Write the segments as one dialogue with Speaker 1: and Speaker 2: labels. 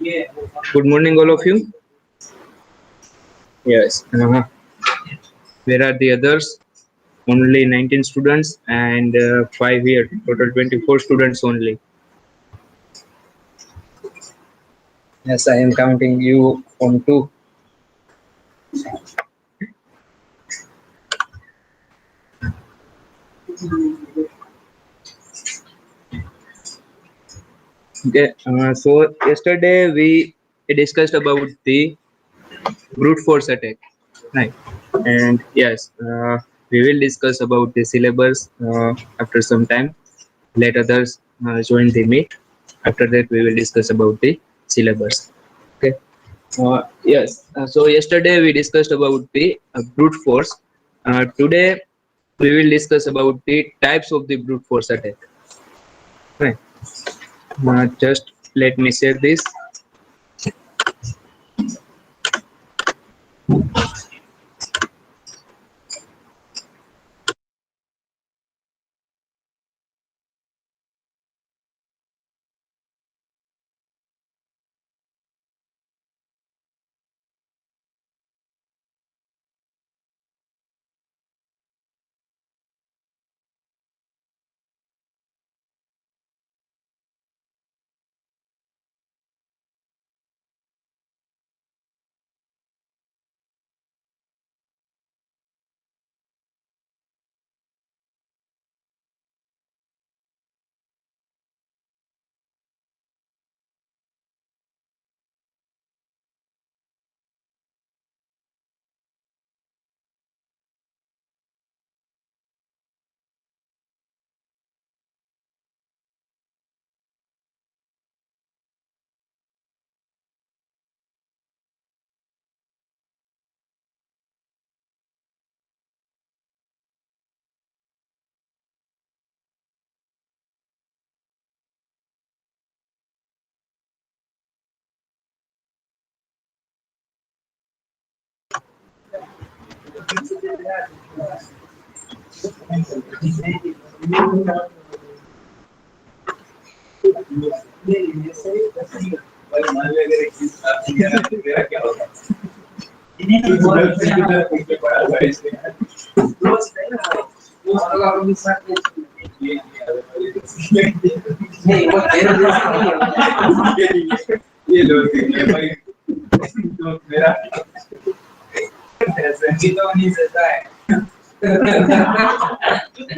Speaker 1: Good morning, all of you. Yes. Where are the others? Only 19 students and 5 here. Total 24 students only. Yes, I am counting you on two. Okay. So yesterday we discussed about the brute force attack, right? And yes, we will discuss about the syllabus after some time. Let others join the meet. After that, we will discuss about the syllabus. Okay. Yes. So yesterday we discussed about the brute force. Today we will discuss about the types of the brute force attack. Right. Just let me share this.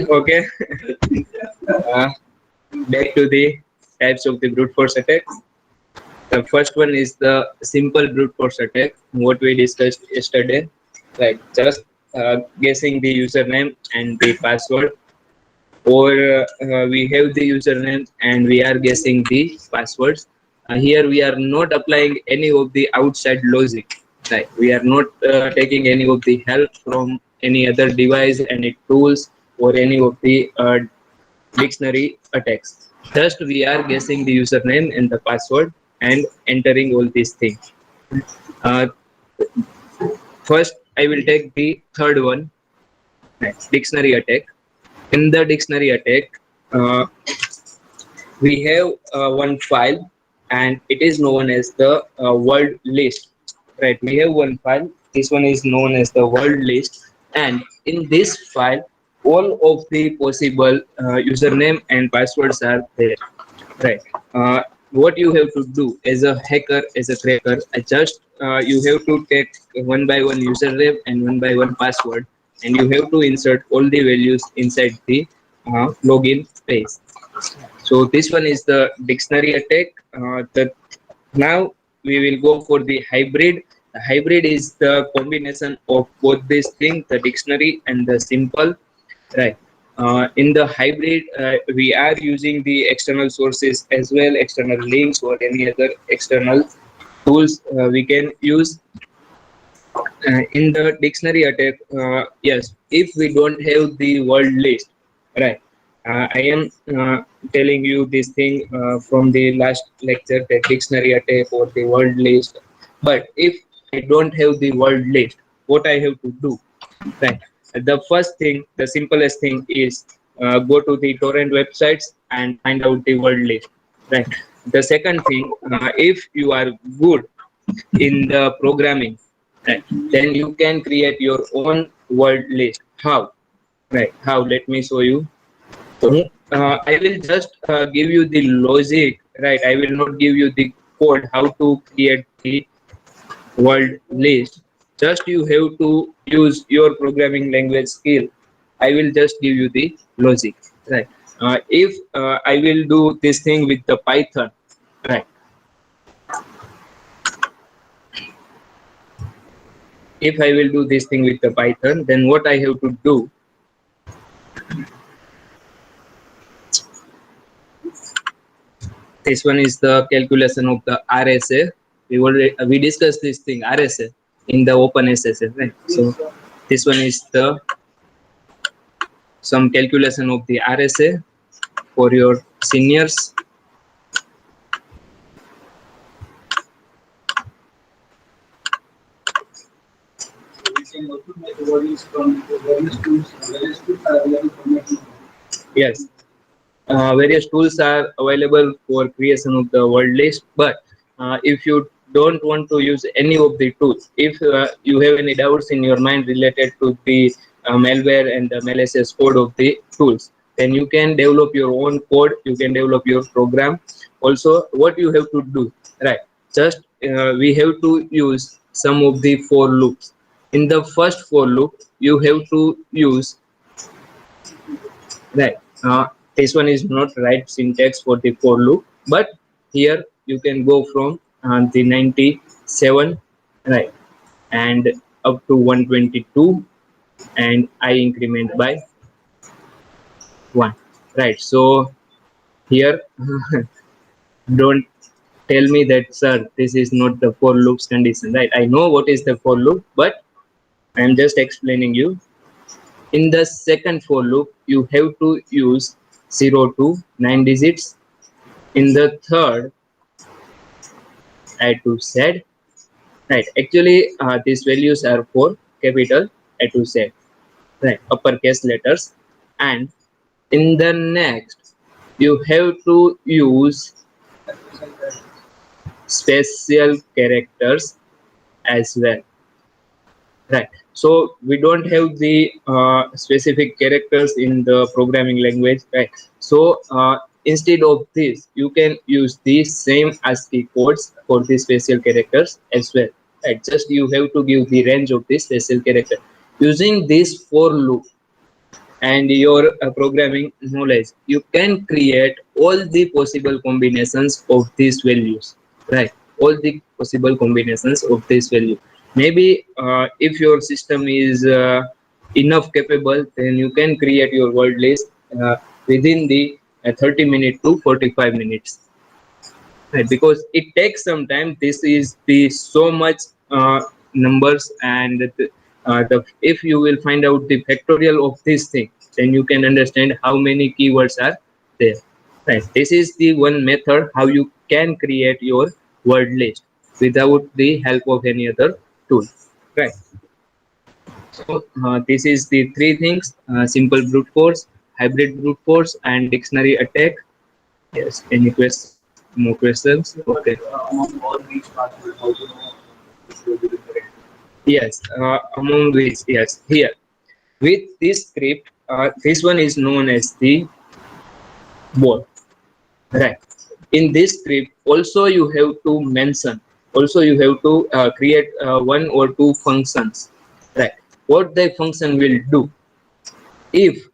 Speaker 1: Okay. Uh, Back to the types of the brute force attack. The first one is the simple brute force attack, what we discussed yesterday. Like just guessing the username and the password, or we have the username and we are guessing the passwords. Here we are not applying any of the outside logic. Right? We are not taking any of the help from any other device, any tools, or any of the dictionary attacks. Just we are guessing the username and the password and entering all these things. Uh, First, I will take the third one, right, dictionary attack. In the dictionary attack, uh, we have one file, and it is known as the word list. Right, we have one file. This one is known as the word list, and in this file, all of the possible username and passwords are there. Right. What you have to do as a hacker, as a cracker, just you have to take one by one username and one by one password, and you have to insert all the values inside the login page. So this one is the dictionary attack. Now we will go for the hybrid. The hybrid is the combination of both these things, the dictionary and the simple. Right. In the hybrid, we are using the external sources as well, external links or any other external tools we can use. In the dictionary attack, yes, if we don't have the word list, right? I am telling you this thing from the last lecture, the dictionary attack or the word list. But if I don't have the word list, what I have to do, right? The first thing, the simplest thing is go to the torrent websites and find out the word list, right? The second thing, if you are good in the programming, right, then you can create your own word list. How? Right? How? Let me show you. So I will just give you the logic, right? I will not give you the code how to create the word list. Just you have to use your programming language skill. I will just give you the logic, right? If I will do this thing with the Python, right? If I will do this thing with the Python, then what I have to do? This one is the calculation of the RSA. We discussed this thing RSA in the open SSL, right? So this one is the some calculation of the RSA for your seniors. Yes, various tools are available for creation of the word list, but if you don't want to use any of the tools, if you have any doubts in your mind related to the malware and the malicious code of the tools, then you can develop your own code, you can develop your program. Also, what you have to do, right, just we have to use some of the for loops. In the first for loop, you have to use, right, this one is not right syntax for the for loop, but here you can go from the 97, right, and up to 122, and I increment by 1, right. So here don't tell me that, sir, this is not the for loops condition, right? I know what is the for loop, but I am just explaining you. In the second for loop, you have to use 0 to 9 digits. In the third, I to Z, right? Actually, these values are for capital A to Z, right? Uppercase letters. And in the next, you have to use special characters as well, right? So we don't have the specific characters in the programming language, right? So instead of this, you can use the same ASCII codes for the special characters as well, right? Just you have to give the range of the special character using this for loop and your programming knowledge. You can create all the possible combinations of these values, right? All the possible combinations of this value. Maybe if your system is enough capable, then you can create your word list within the 30 minutes to 45 minutes, right? Because it takes some time. This is the so much numbers, and if you will find out the factorial of this thing, then you can understand how many keywords are there, right? This is the one method how you can create your word list without the help of any other tool, right? So this is the three things: simple brute force, hybrid brute force, and dictionary attack. Yes, any questions? More questions? Okay. Among all these parts, how to know which will be the correct? Yes, among which, yes, here. With this script, this one is known as the ball, right? In this script, also you have to mention, also you have to create one or two functions, right? What the function will do if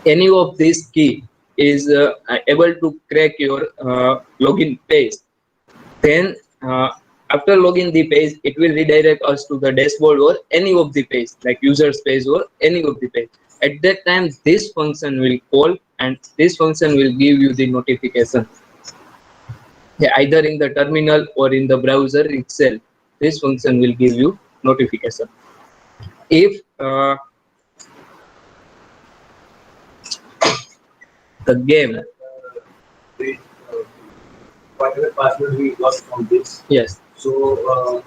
Speaker 1: any of this key is able to crack your login page, then after login the page, it will redirect us to the dashboard or any of the page, like user's page or any of the page. At that time, this function will call, and this function will give you the notification, yeah, either in the terminal or in the browser itself. This function will give you notification. If the game, whatever password we got from this. Yes. So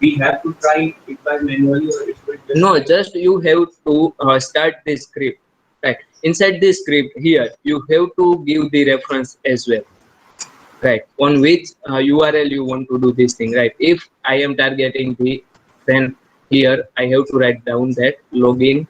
Speaker 1: we have to try it by manually, or it will just no, just you have to start the script. Right. Inside the script here, you have to give the reference as well. right? On which URL you want to do this thing, right? If I am targeting the, then here I have to write down that login.php,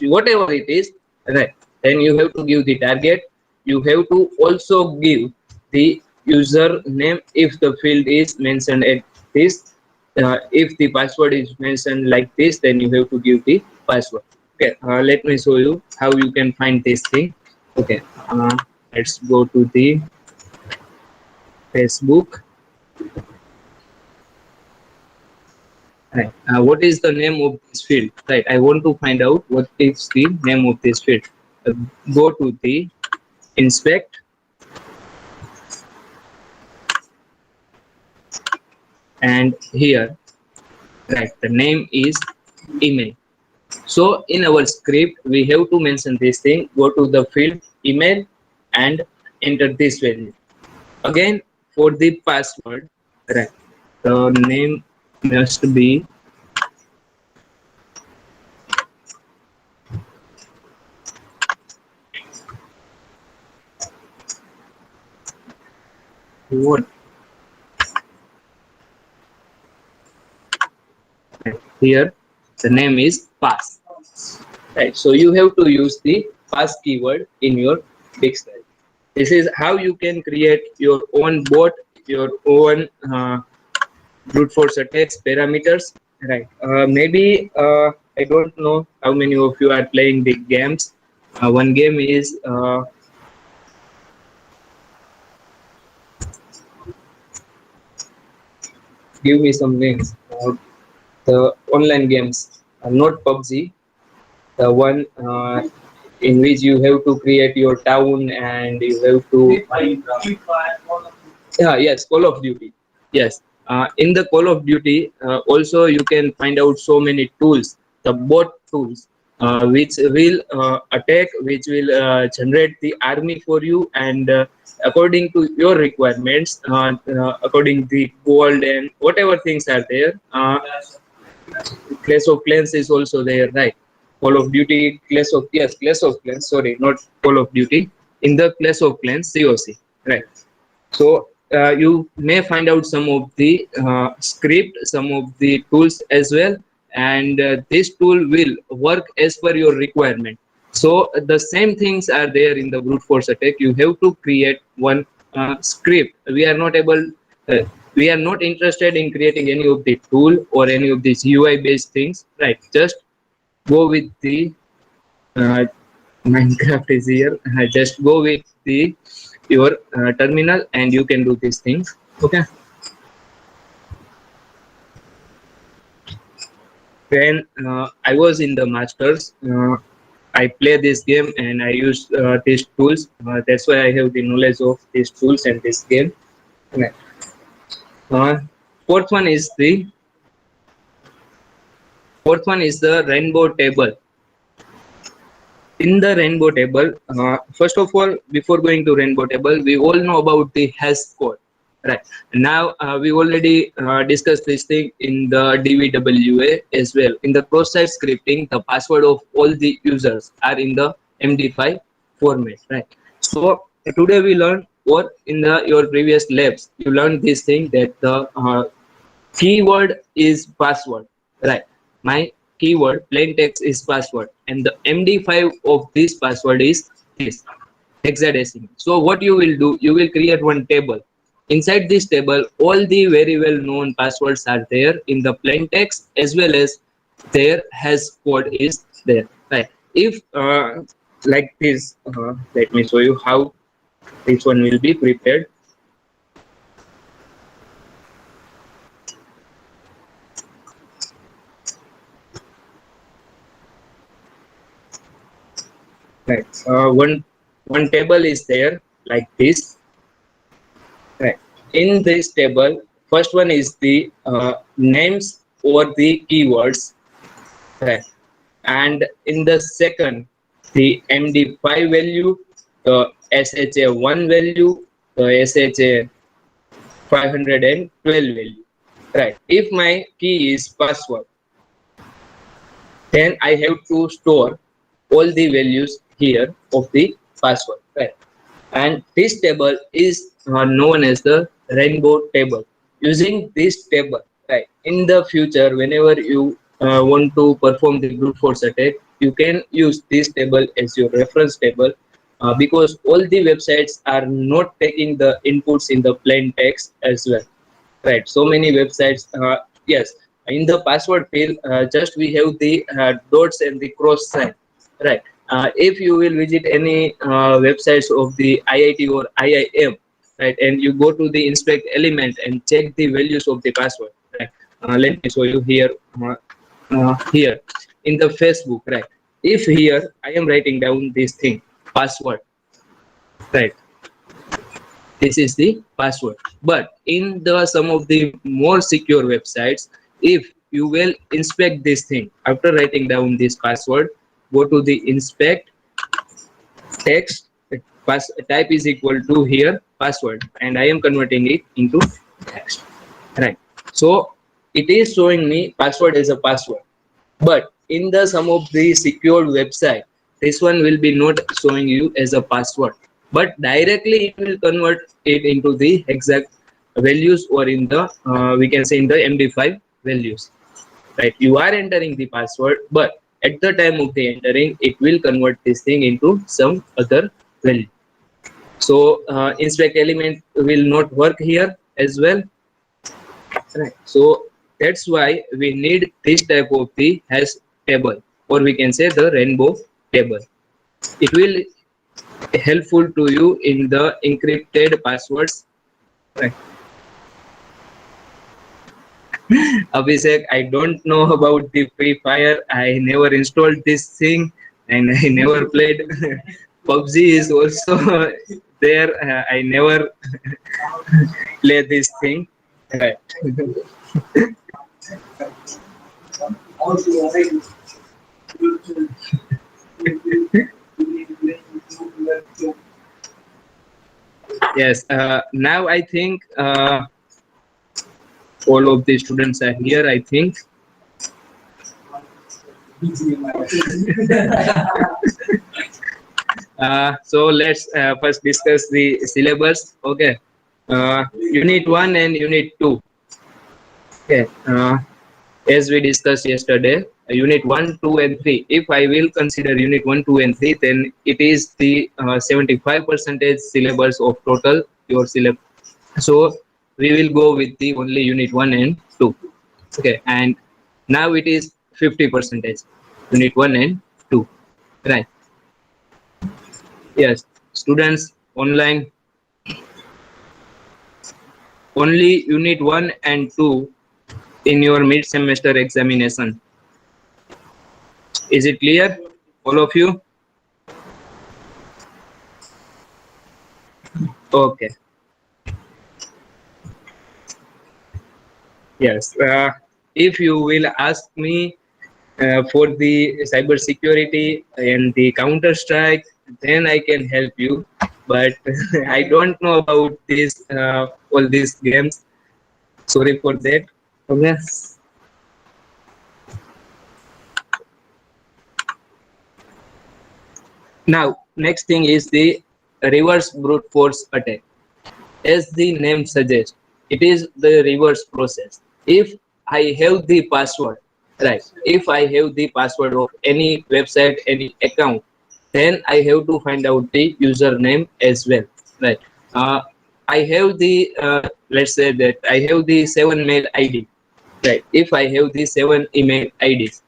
Speaker 1: whatever it is, right? Then you have to give the target. You have to also give the username if the field is mentioned at this. If the password is mentioned like this, then you have to give the password. Okay, let me show you how you can find this thing. Okay, let's go to the Facebook. Right. What is the name of this field? Right. I want to find out what is the name of this field. Uh, Go to the inspect, and here, right, the name is email. So in our script, we have to mention this thing. Go to the field email and enter this value. Again, for the password, right, the name must be what? Right. Here, the name is pass. Right. So you have to use the pass keyword in your dictionary. This is how you can create your own bot, your own brute force attacks parameters. Right. Maybe I don't know how many of you are playing the games. One game is give me some names. The online games, not PUBG. The one in which you have to create your town and you have to. Yeah, yes, Call of Duty. Yes, in the Call of Duty, also you can find out so many tools, the bot tools, which will attack, which will generate the army for you, and according to your requirements, according the gold and whatever things are there. Clash of Clans is also there, right? Call of Duty, Clash of Clans. Sorry, not Call of Duty. In the Clash of Clans, COC, right? So you may find out some of the script, some of the tools as well, and this tool will work as per your requirement. So the same things are there in the brute force attack. You have to create one script. Uh, we are not interested in creating any of the tool or any of these UI based things, right? Just go with the uh, Minecraft is here. Just go with the your terminal and you can do these things. Okay. When I was in the masters, I play this game and I use these tools. That's why I have the knowledge of these tools and this game. Okay. Uh, fourth one is the fourth one is the rainbow table. In the rainbow table, first of all, before going to rainbow table, we all know about the hash code, right? Now we already discussed this thing in the dvwa as well. In the cross-site scripting, the password of all the users are in the md5 format, right? So today we learn, or in the your previous labs you learned this thing, that the keyword is password, right? My keyword plain text is password, and the md5 of this password is this hexadecimal. So what you will do, you will create one table. Inside this table, all the very well known passwords are there in the plain text, as well as their hash code is there, right? If like this, let me show you how this one will be prepared. Right. One table is there like this. Right. In this table, first one is the names or the keywords. Right. And in the second, the MD5 value, the SHA1 value, the SHA512 value. Right. If my key is password, then I have to store all the values here of the password. Right. and this table is known as the rainbow table. Using this table, right, in the future, whenever you want to perform the brute force attack, you can use this table as your reference table, because all the websites are not taking the inputs in the plain text as well, right? So many websites, yes, in the password field, just we have the dots and the cross sign, right? If you will visit any websites of the IIT or IIM, right, and you go to the inspect element and check the values of the password, right? Let me show you here. Here in the Facebook, right? If here I am writing down this thing, password, right? This is the password. But in the some of the more secure websites, if you will inspect this thing after writing down this password, go to the inspect text, type is equal to here password, and I am converting it into text, right? So it is showing me password as a password, but in the some of the secured website, this one will be not showing you as a password, but directly it will convert it into the exact values, or in the we can say in the MD5 values, right? You are entering the password, but at the time of the entering, it will convert this thing into some other value. So inspect element will not work here as well, right? So that's why we need this type of the hash table, or we can say the rainbow table. It will helpful to you in the encrypted passwords, right? Abhishek, I don't know about the Free Fire. I never installed this thing and I never played. PUBG is also there. I never play this thing. Right. Yes. Now I think all of the students are here, I think. So let's first discuss the syllabus. Okay. Unit 1 and Unit 2. Okay. As we discussed yesterday, Unit 1, 2, and 3. If I will consider Unit 1, 2, and 3, then it is the 75% syllabus of total your syllabus. So we will go with the only Unit 1 and 2. Okay. And now it is 50%. Unit 1 and 2. Right. Yes. Students online, only Unit 1 and 2 in your mid-semester examination. Is it clear, all of you? Okay. Yes. If you will ask me for the cyber security and the Counter Strike, then I can help you. But I don't know about this all these games. Sorry for that. Okay. Now, next thing is the reverse brute force attack. As the name suggests, it is the reverse process. If I have the password, right? If I have the password of any website, any account, then I have to find out the username as well, right? I have the let's say that I have the 7 mail ID, right? If I have the 7 email IDs,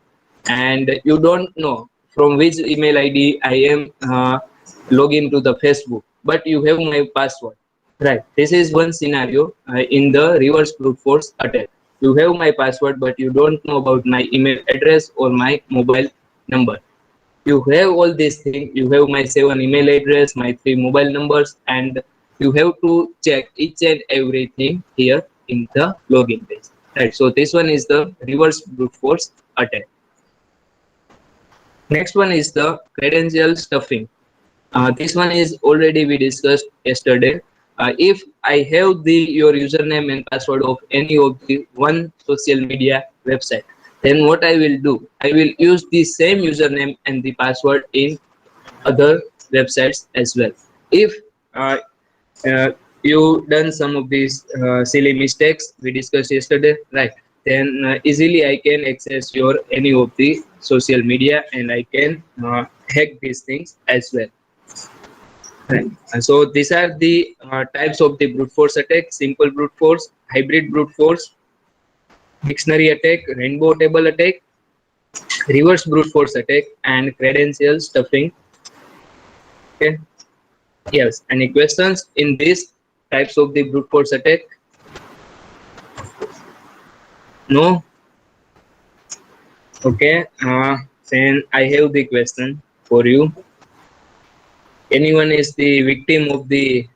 Speaker 1: and you don't know from which email ID I am login to the Facebook, but you have my password. Right. This is one scenario in the reverse brute force attack. You have my password, but you don't know about my email address or my mobile number. You have all these things. You have my 7 email address, my 3 mobile numbers, and you have to check each and everything here in the login page. Right. So this one is the reverse brute force attack. Next one is the credential stuffing. This one is already we discussed yesterday. If I have the your username and password of any of the one social media website, then what I will do, I will use the same username and the password in other websites as well. If uh, you done some of these silly mistakes we discussed yesterday, right? Then easily I can access your any of the social media and I can hack these things as well. Right. And so these are the types of the brute force attack: simple brute force, hybrid brute force, dictionary attack, rainbow table attack, reverse brute force attack, and credential stuffing. Okay. Yes. Any questions in these types of the brute force attack? No. Okay. Then I have the question for you. Anyone is the victim of the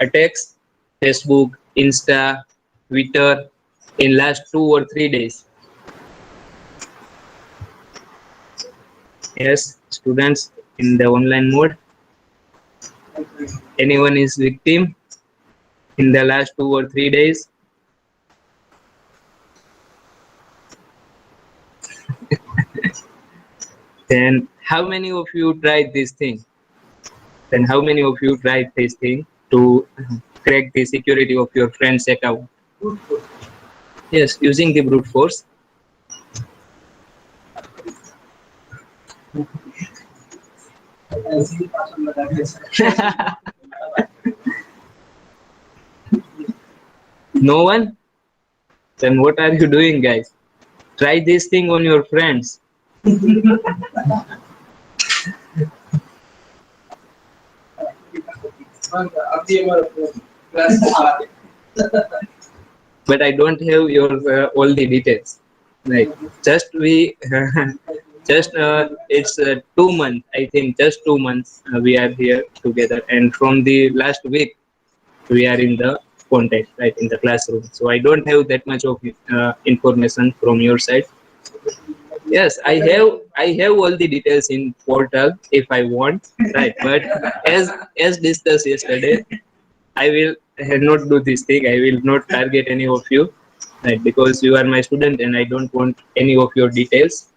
Speaker 1: attacks? Facebook, Insta, Twitter in last 2 or 3 days? Yes, students in the online mode. Anyone is victim in the last 2 or 3 days? Then how many of you tried this thing? Then how many of you tried this thing to crack the security of your friend's account? Yes, using the brute force. No one? Then what are you doing, guys? Try this thing on your friends. But I don't have your all the details. Right. Just we just it's 2 months. I think just 2 months we are here together, and from the last week we are in the contact, right, in the classroom. So I don't have that much of information from your side. Yes, I have all the details in portal if I want, right? But as discussed yesterday, I will not do this thing. I will not target any of you, right? Because you are my student and I don't want any of your details,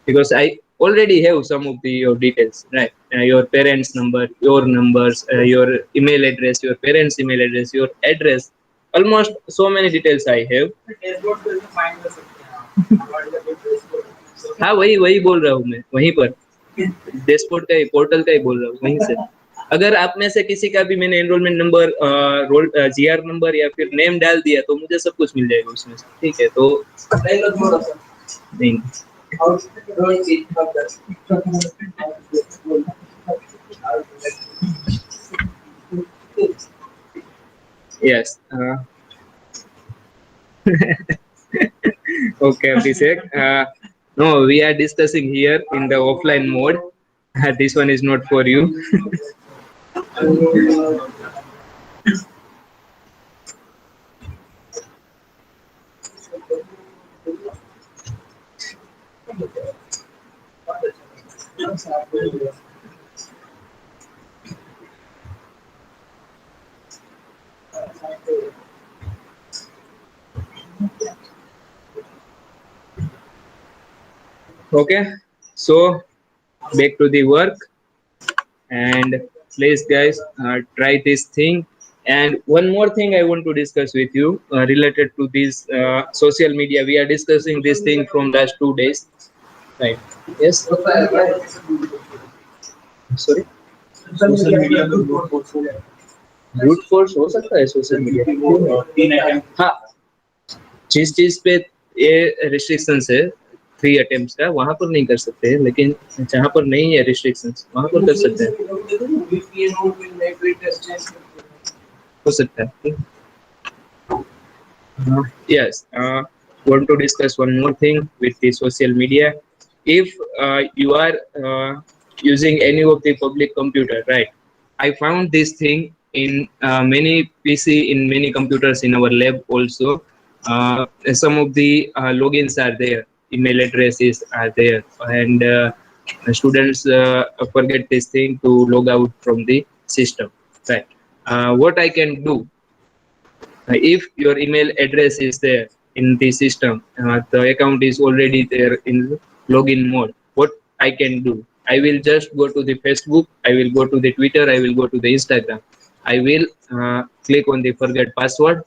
Speaker 1: because I already have some of the your details, right? Your parents' number, your numbers, your email address, your parents' email address, your address. Almost so many details I have. हाँ, वही वही बोल रहा हूँ मैं, वहीं पर dashboard का ही, पोर्टल का ही बोल रहा हूँ, वहीं से। अगर आप में से किसी का भी मैंने enrolment number, roll GR number या फिर नेम डाल दिया तो मुझे सब कुछ मिल जाएगा उसमें से, ठीक है? तो नहीं, yes. Okay, Abhishek. No, we are discussing here in the offline mode. This one is not for you. Okay, so back to the work, and please guys try this thing. And one more thing I want to discuss with you related to this social media. We are discussing this thing from last 2 days, right? Yes. Sorry. Brute force हो सकता है social media? हाँ, जिस चीज पे ये restrictions है 3 attempts का, वहां पर नहीं कर सकते हैं, लेकिन जहां पर नहीं है रिस्ट्रिक्शंस वहां पर कर सकते हैं, हो सकता है। Yes, want to discuss one more thing with the social media. If you are using any of the public computer, right? I found this thing in many PC, in many computers in our lab also. Some of the logins are there, email addresses are there, and students forget this thing to log out from the system, right? What I can do, if your email address is there in the system, the account is already there in login mode, what I can do, I will just go to the Facebook, I will go to the Twitter, I will go to the Instagram. I will click on the forget password.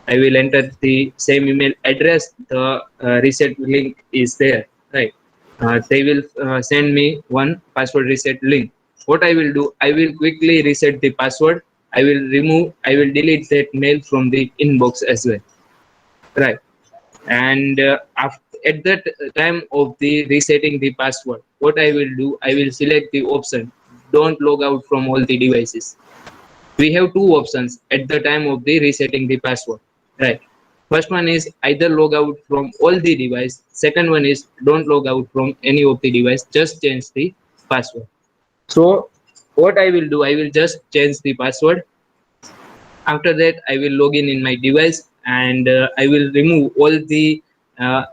Speaker 1: I will enter the same email address. The reset link is there, right? They will send me one password reset link. What I will do, I will quickly reset the password. I will delete that mail from the inbox as well, right? And at that time of the resetting the password, what I will do, I will select the option, don't log out from all the devices. We have two options at the time of the resetting the password, right? First one is either log out from all the device. Second one is don't log out from any of the device, just change the password. So what I will do, I will just change the password. After that, I will log in my device, and I will remove all the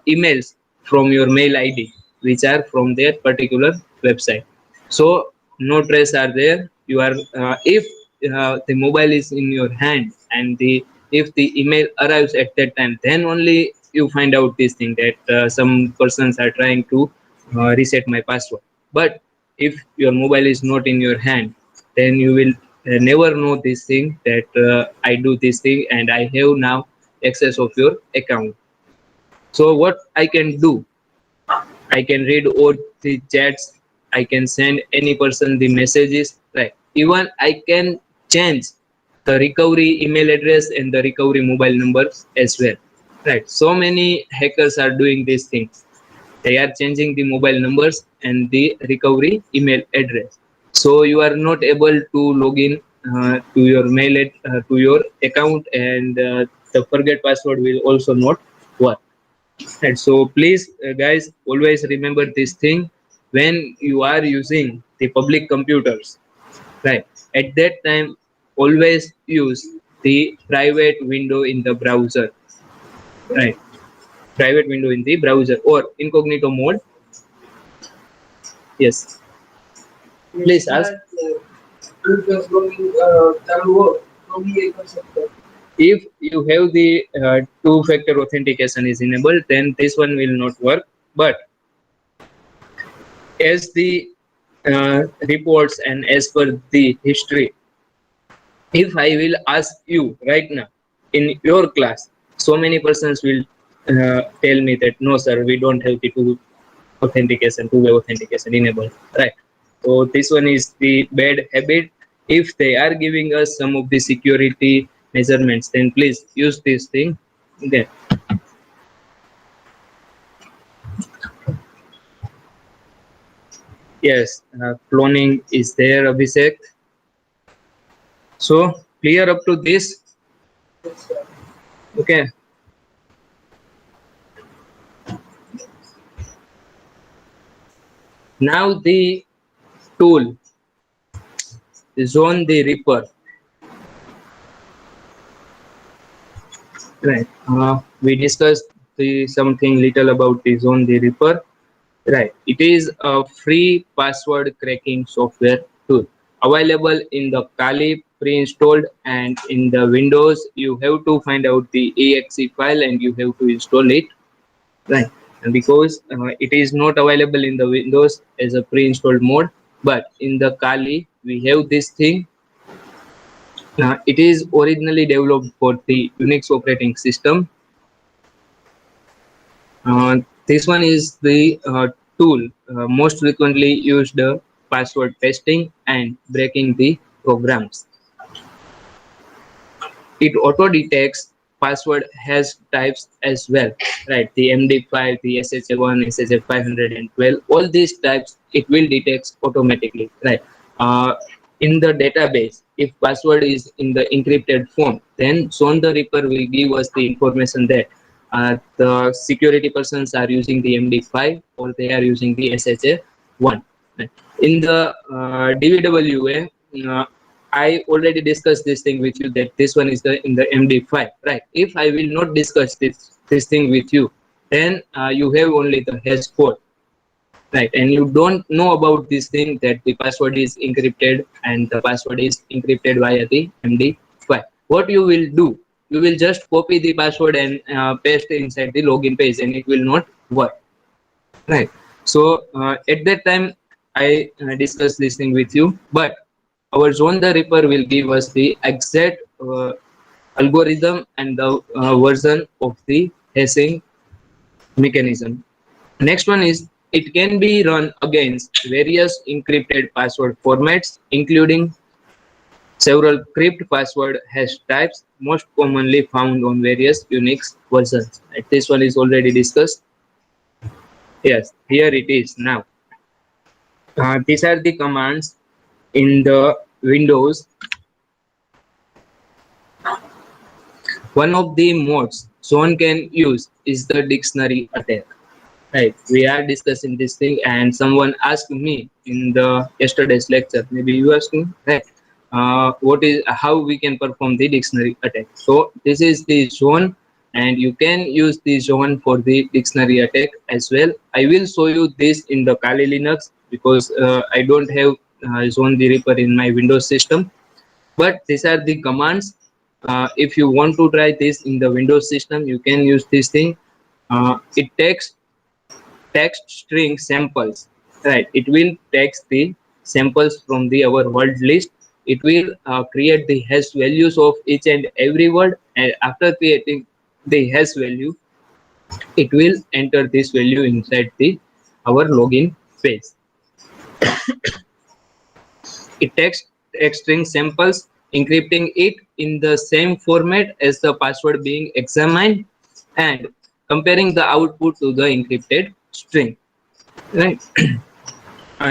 Speaker 1: emails from your mail id which are from that particular website. So no trace are there. You are if the mobile is in your hand, and the if the email arrives at that time, then only you find out this thing that some persons are trying to reset my password. But if your mobile is not in your hand, then you will never know this thing that I do this thing and I have now access of your account. So what I can do, I can read all the chats, I can send any person the messages, right? Even I can change the recovery email address and the recovery mobile numbers as well, right? So many hackers are doing these things. They are changing the mobile numbers and the recovery email address. So you are not able to log in to your to your account, and the forget password will also not work. And so please, guys, always remember this thing when you are using the public computers, right? At that time, always use the private window in the browser, right? Private window in the browser or incognito mode. Yes, please ask. If you have the two-factor authentication is enabled, then this one will not work. But as the reports and as per the history, if I will ask you right now in your class, so many persons will tell me that no, sir, we don't have the two-way authentication enabled, right? So this one is the bad habit. If they are giving us some of the security measurements, then please use this thing. Then yes, cloning is there, Abhishek. So clear up to this. Okay. Now the tool Zone the Reaper. Right. We discussed something little about the Zone the Reaper. Right. It is a free password cracking software tool available in the Kali pre-installed, and in the Windows you have to find out the exe file and you have to install it. Right. And because it is not available in the Windows as a pre-installed mode, but in the Kali we have this thing. It is originally developed for the Unix operating system. This one is the tool most frequently used password testing and breaking the programs. It auto detects password hash types as well, right? The MD5, the SHA1, SHA512, all these types it will detect automatically, right? In the database, if password is in the encrypted form, then Zone the Reaper will give us the information that the security persons are using the MD5 or they are using the SHA1. Right? In the DVWA, I already discussed this thing with you that this one is the in the MD5, right? If I will not discuss this thing with you, then you have only the hash code, right? And you don't know about this thing that the password is encrypted and the password is encrypted via the MD5. What you will do, you will just copy the password and paste inside the login page, and it will not work, right? So at that time, I discuss this thing with you, but our Zone the Reaper will give us the exact algorithm and the version of the hashing mechanism. Next one is it can be run against various encrypted password formats, including several crypt password hash types, most commonly found on various Unix versions. This one is already discussed. Yes, here it is now. These are the commands in the Windows. One of the modes Zone can use is the dictionary attack. Right, we are discussing this thing, and someone asked me in the yesterday's lecture. Maybe you asked me, right? What is how we can perform the dictionary attack? So this is the Zone, and you can use the Zone for the dictionary attack as well. I will show you this in the Kali Linux because I don't have Zone the Reaper in my Windows system. But these are the commands. If you want to try this in the Windows system, you can use this thing. It takes text string samples, right? It will text the samples from the our word list. It will create the hash values of each and every word, and after creating the hash value, it will enter this value inside the our login page. It takes text string samples, encrypting it in the same format as the password being examined, and comparing the output to the encrypted string, right?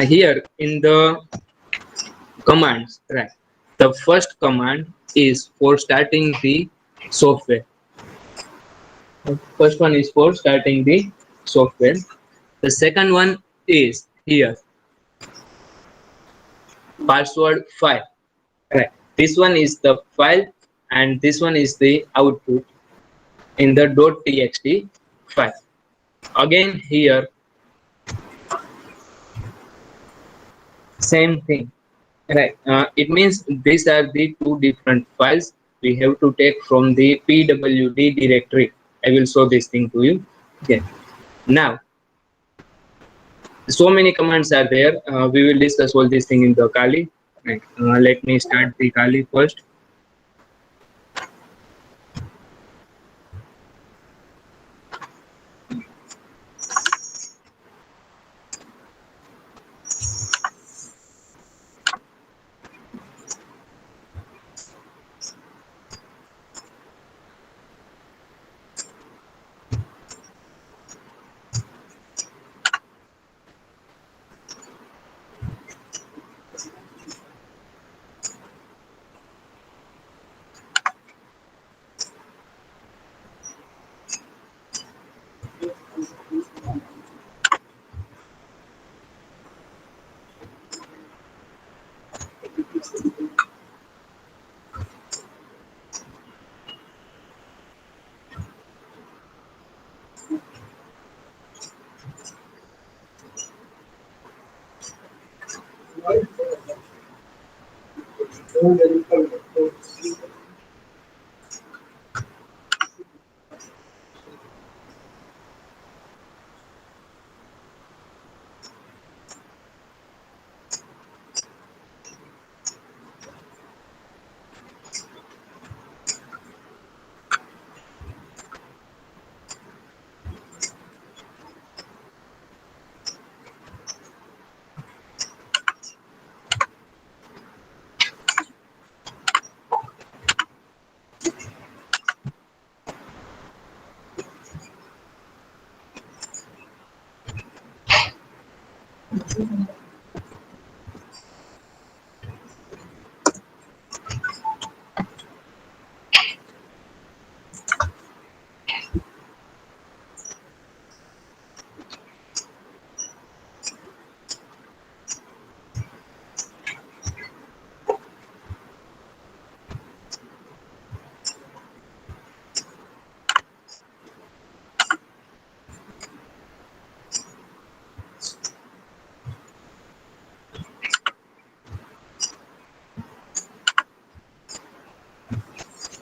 Speaker 1: Here in the commands, right? The first command is for starting the software. First one is for starting the software. The second one is here password file. Right. This one is the file, and this one is the output in the .txt file. Again here same thing. Right. It means these are the two different files we have to take from the pwd directory. I will show this thing to you. Okay. Now, so many commands are there. We will discuss all this thing in the Kali. Right. Let me start the Kali first.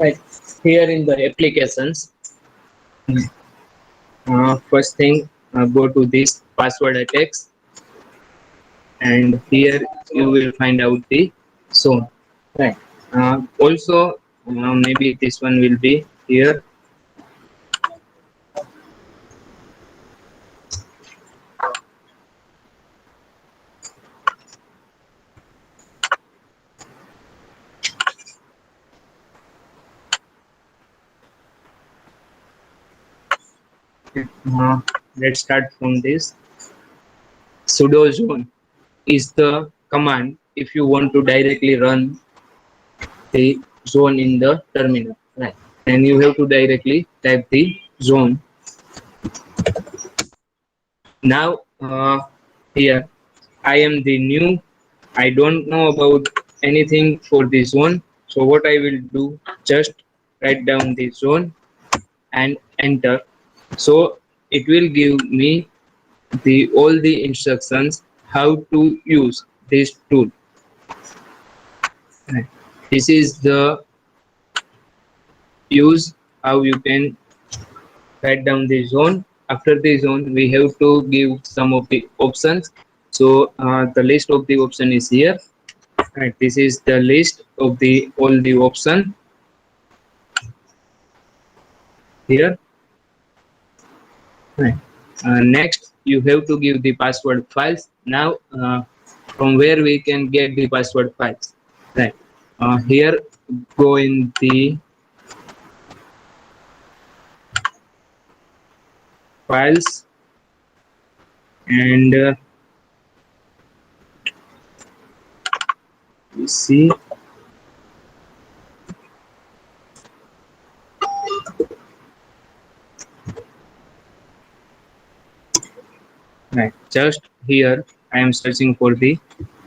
Speaker 1: Right. Here in the applications, first thing, go to this password attacks. and here you will find out the zone, right? Also, maybe this one will be here. uh, let's start from this. Sudo zone is the command if you want to directly run the zone in the terminal, right? And you have to directly type the zone. Now here I am the new, I don't know about anything for the zone, so what I will do, just write down the zone and enter. So it will give me the all the instructions how to use this tool. Right. This is the use how you can write down the zone. After the zone, we have to give some of the options. So the list of the option is here. Right. This is the list of the all the option here. Right. Next, you have to give the password files. Now, from where we can get the password files? Right. Here, go in the files and you see. Right. Just here, I am searching for the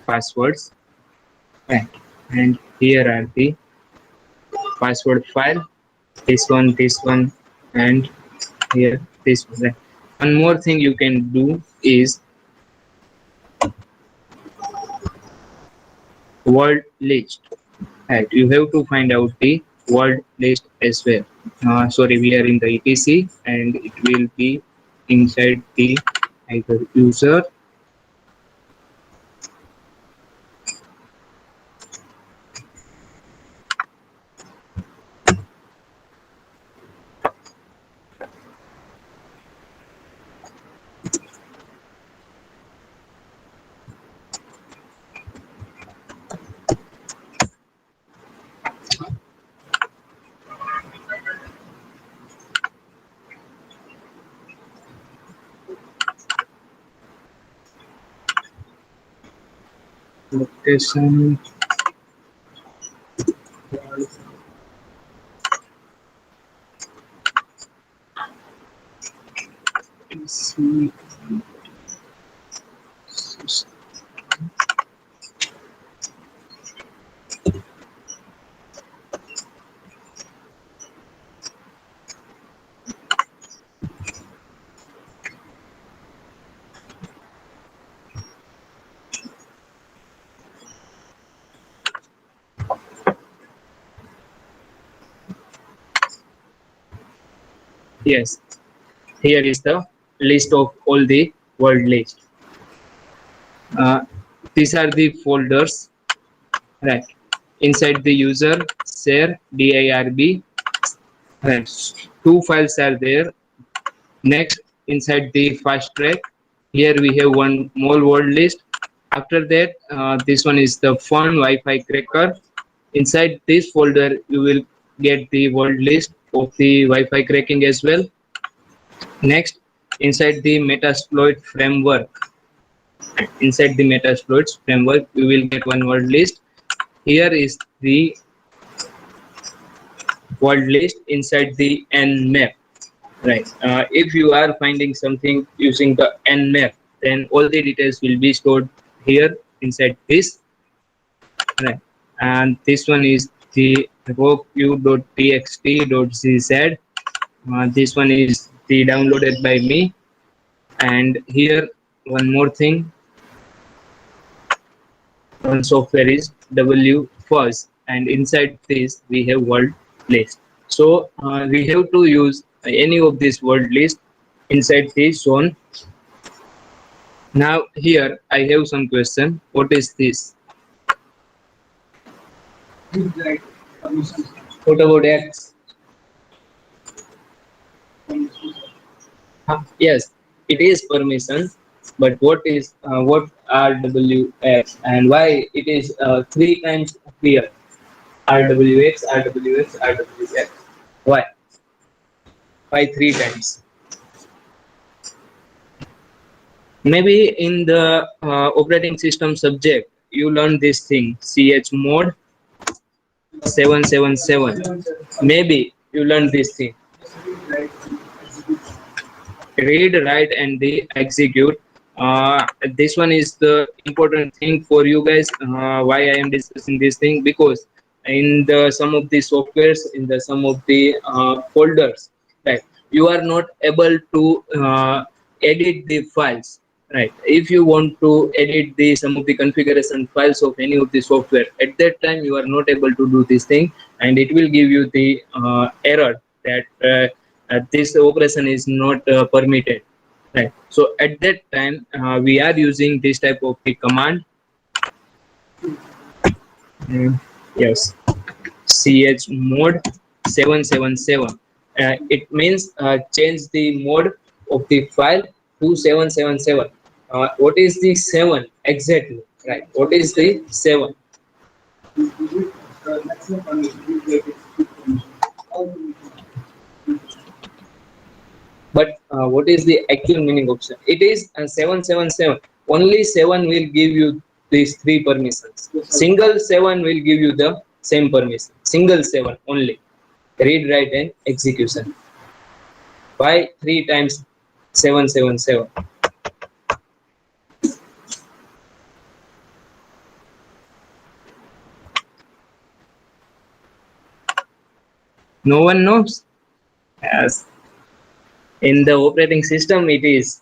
Speaker 1: passwords. Right. And here are the password file. This one, and here this one. Right. One more thing you can do is word list. Right. You have to find out the word list as well. Sorry, we are in the etc, and it will be inside the either user. Location. Yes, here is the list of all the word list. These are the folders, right? Inside the user share dirb, right? Two files are there. Next, inside the fast track, here we have one more word list. After that, this one is the fun Wi-Fi cracker. Inside this folder, you will get the word list of the Wi-Fi cracking as well. Next, inside the Metasploit framework, we will get one word list. Here is the word list inside the nmap. Right. If you are finding something using the nmap, then all the details will be stored here inside this. Right. And this one is the roq.txt.gz. This one is the downloaded by me. And here one more thing. One software is wfuzz, and inside this we have word list. So we have to use any of this word list inside this zone. Now here I have some question. What is this? What about X? Yes, it is permission, but what are WX and why it is three times here? RWX, RWX, RWX. Why? Why three times? Maybe in the operating system subject you learn this thing ch mode 777. Maybe you learn this thing. Read, write, and the execute. This one is the important thing for you guys. Why I am discussing this thing, because in the some of the softwares, in the some of the folders, right, you are not able to edit the files, right? If you want to edit the some of the configuration files of any of the software, at that time you are not able to do this thing, and it will give you the error that this operation is not permitted, right? So at that time we are using this type of the command. Mm, yes, ch mode 777. It means change the mode of the file to 777. What is the 7 exactly, right? What is the 7? But what is the actual meaning of 7? It is 777. Only 7 will give you these three permissions. Single 7 will give you the same permission. Single 7 only. Read, write, and execution. Why three times 777? No one knows. Yes. In the operating system, it is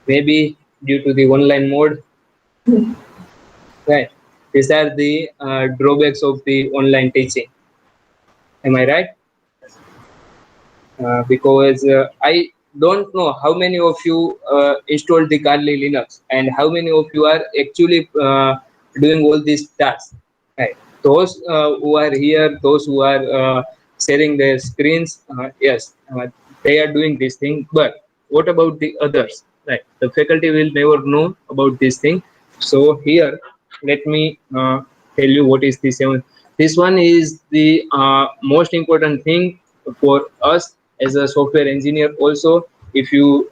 Speaker 1: maybe due to the online mode. Right. These are the drawbacks of the online teaching. Am I right? Because I don't know how many of you installed the Kali Linux and how many of you are actually doing all these tasks. Right. Those who are here, those who are sharing their screens, yes, they are doing this thing. But what about the others? Right. The faculty will never know about this thing. So here, let me tell you what is the 7. This one is the most important thing for us as a software engineer. Also, if you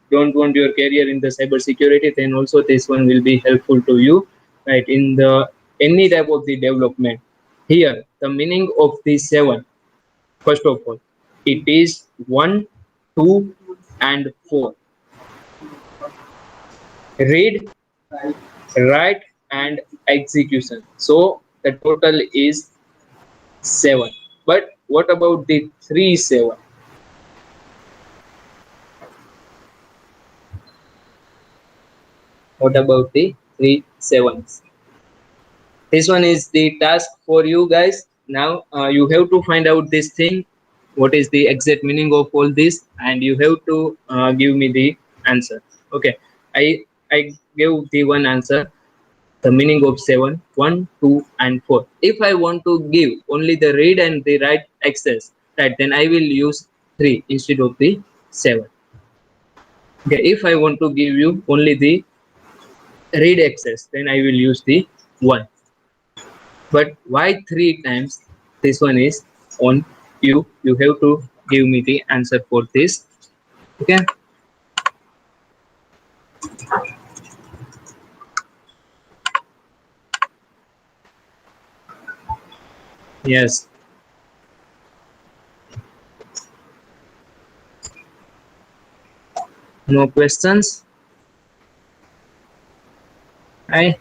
Speaker 1: don't want your career in the cyber security, then also this one will be helpful to you, right? In the any type of the development. Here, the meaning of the 7. First of all, it is 1, 2, and 4. Read, write, and execution. So the total is 7. But what about the 3 7? What about the 3 7s? This one is the task for you guys. Now you have to find out this thing. What is the exact meaning of all this? And you have to give me the answer. Okay. I gave the one answer. The meaning of 7, 1, 2, and 4. If I want to give only the read and the write access, right, then I will use 3 instead of the 7. Okay, if I want to give you only the read access, then I will use the 1. But why 3 times? This one is on you. You have to give me the answer for this. Okay. Yes. No questions? I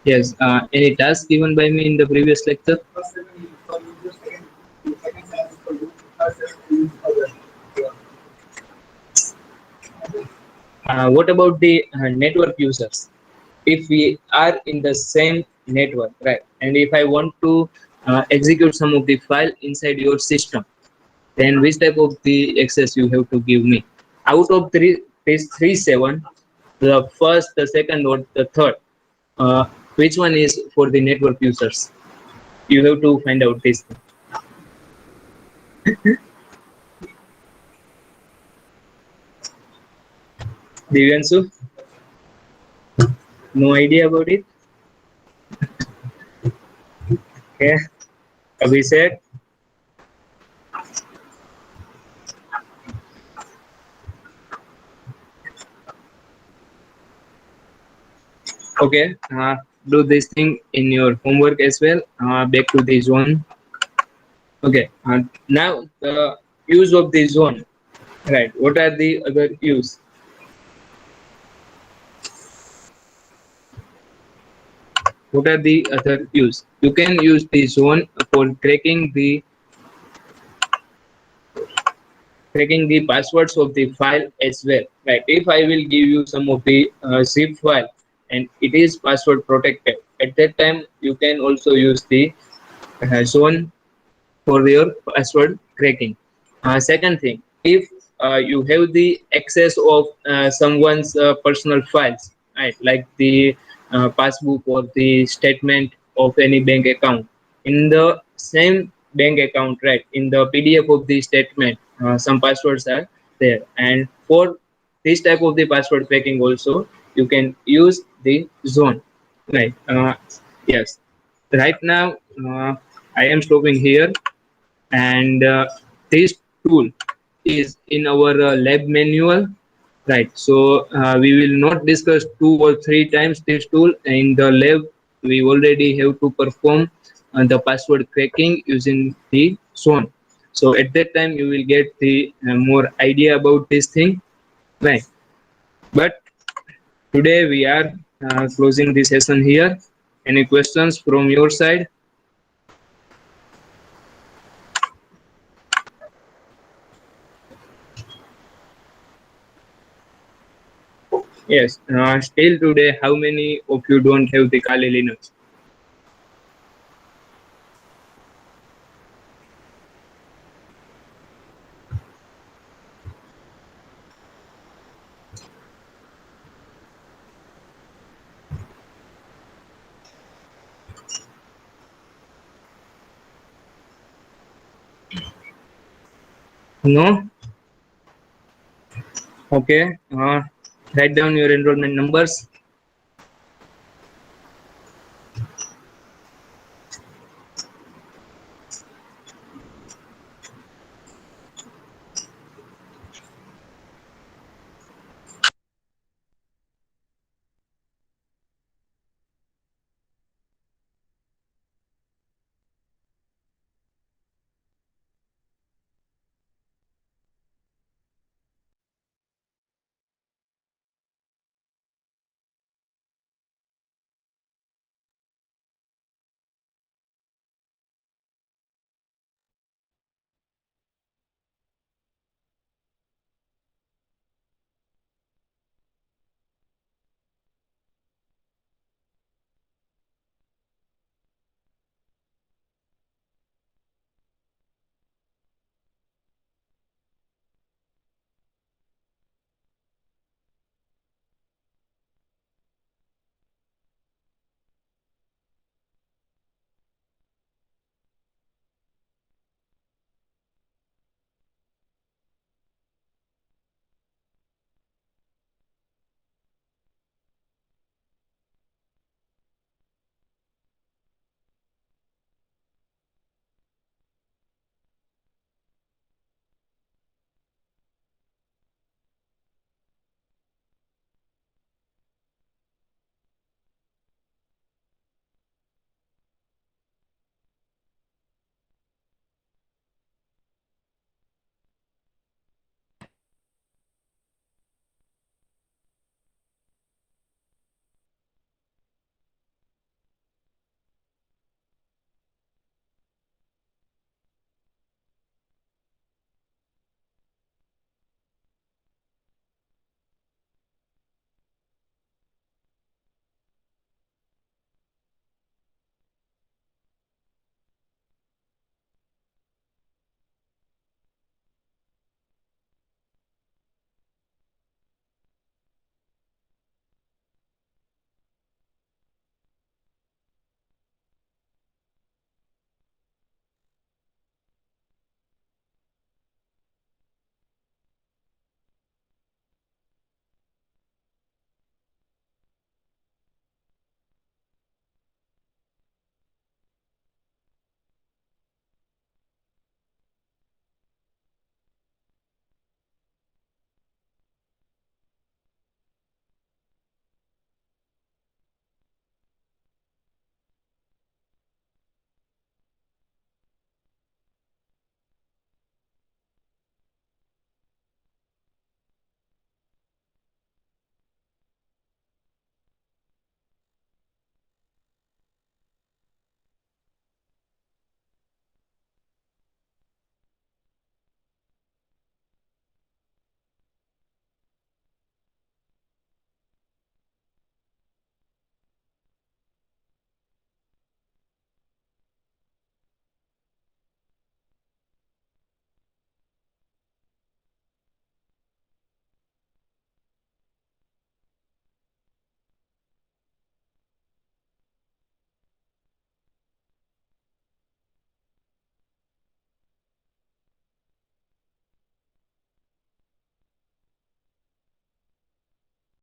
Speaker 1: Yes. Any task given by me in the previous lecture? What about the network users? If we are in the same network, right, and if I want to execute some of the file inside your system, then which type of the access you have to give me? Out of these three seven, the first, the second, or the third, uh, which one is for the network users? You have to find out this thing. Divyansu, no idea about it? Okay. Abhishek? Okay. Do this thing in your homework as well. Back to the zone. Okay. Now the use of the zone. Right. What are the other use? What are the other use? You can use the zone for tracking the passwords of the file as well. Right. If I will give you some of the zip file and it is password protected, at that time you can also use the zone for your password cracking. Second thing, if you have the access of someone's personal files, right, like the passbook or the statement of any bank account, in the same bank account, right, in the PDF of the statement, some passwords are there, and for this type of the password cracking also, you can use the zone, right? Yes. Right now, I am stopping here, and this tool is in our lab manual, right? So we will not discuss two or three times this tool. In the lab we already have to perform the password cracking using the zone, so at that time you will get the more idea about this thing, right? But today we are closing the session here. Any questions from your side? Yes. Still today, how many of you don't have the Kali Linux? No? Okay. Write down your enrollment numbers.